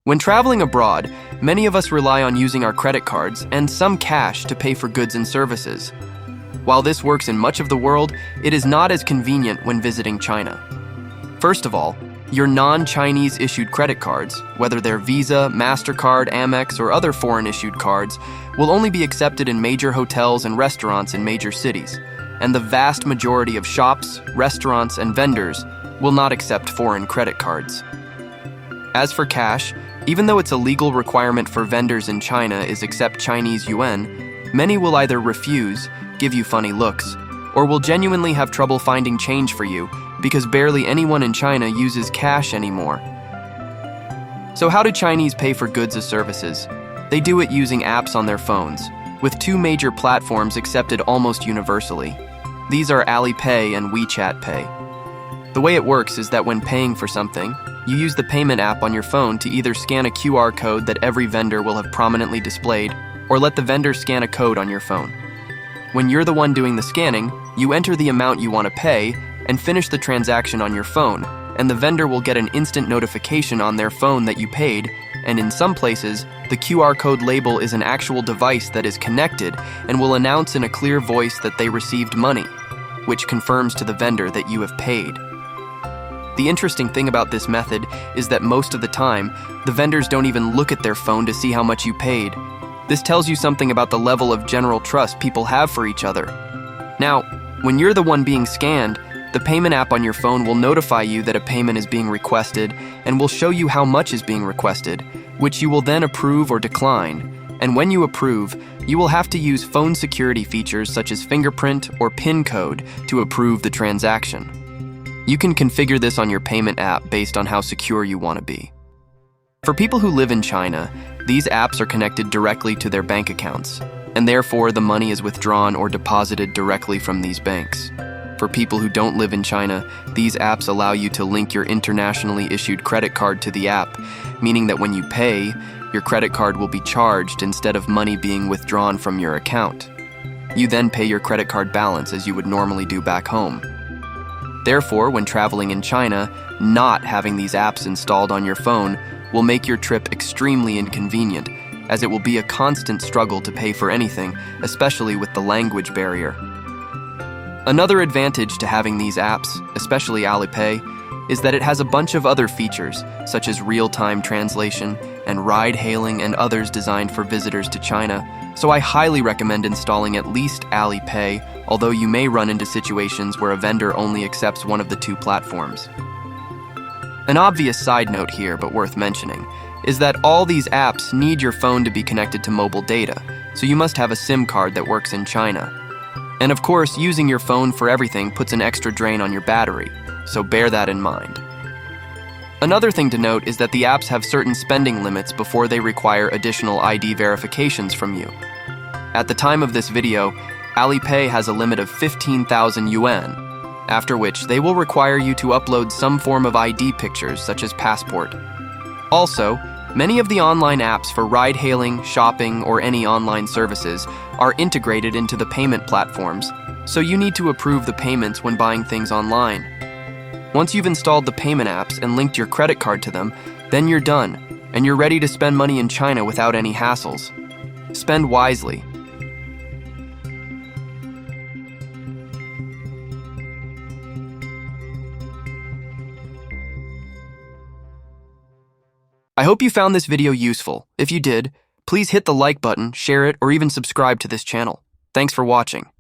When traveling abroad, many of us rely on using our credit cards and some cash to pay for goods and services. While this works in much of the world, it is not as convenient when visiting China. First of all, your non-Chinese issued credit cards, whether they're Visa, MasterCard, Amex, or other foreign issued cards, will only be accepted in major hotels and restaurants in major cities, and the vast majority of shops, restaurants, and vendors will not accept foreign credit cards. As for cash, even though it's a legal requirement for vendors in China is accept Chinese yuan, many will either refuse, give you funny looks, or will genuinely have trouble finding change for you because barely anyone in China uses cash anymore. So how do Chinese pay for goods or services? They do it using apps on their phones, with two major platforms accepted almost universally. These are AliPay and WeChat Pay. The way it works is that when paying for something, you use the payment app on your phone to either scan a QR code that every vendor will have prominently displayed, or let the vendor scan a code on your phone. When you're the one doing the scanning, you enter the amount you want to pay and finish the transaction on your phone, and the vendor will get an instant notification on their phone that you paid, and in some places, the QR code label is an actual device that is connected and will announce in a clear voice that they received money, which confirms to the vendor that you have paid. The interesting thing about this method is that most of the time, the vendors don't even look at their phone to see how much you paid. This tells you something about the level of general trust people have for each other. Now, when you're the one being scanned, the payment app on your phone will notify you that a payment is being requested and will show you how much is being requested, which you will then approve or decline. And when you approve, you will have to use phone security features such as fingerprint or PIN code to approve the transaction. You can configure this on your payment app based on how secure you want to be. For people who live in China, these apps are connected directly to their bank accounts, and therefore the money is withdrawn or deposited directly from these banks. For people who don't live in China, these apps allow you to link your internationally issued credit card to the app, meaning that when you pay, your credit card will be charged instead of money being withdrawn from your account. You then pay your credit card balance as you would normally do back home. Therefore, when traveling in China, not having these apps installed on your phone will make your trip extremely inconvenient, as it will be a constant struggle to pay for anything, especially with the language barrier. Another advantage to having these apps, especially AliPay, is that it has a bunch of other features, such as real-time translation and ride-hailing and others designed for visitors to China, so I highly recommend installing at least AliPay, although you may run into situations where a vendor only accepts one of the two platforms. An obvious side note here, but worth mentioning, is that all these apps need your phone to be connected to mobile data, so you must have a SIM card that works in China. And of course, using your phone for everything puts an extra drain on your battery, so bear that in mind. Another thing to note is that the apps have certain spending limits before they require additional ID verifications from you. At the time of this video, AliPay has a limit of 15,000 yuan, after which they will require you to upload some form of ID pictures such as passport. Also, many of the online apps for ride-hailing, shopping, or any online services are integrated into the payment platforms, so you need to approve the payments when buying things online. Once you've installed the payment apps and linked your credit card to them, then you're done, and you're ready to spend money in China without any hassles. Spend wisely. I hope you found this video useful. If you did, please hit the like button, share it, or even subscribe to this channel. Thanks for watching.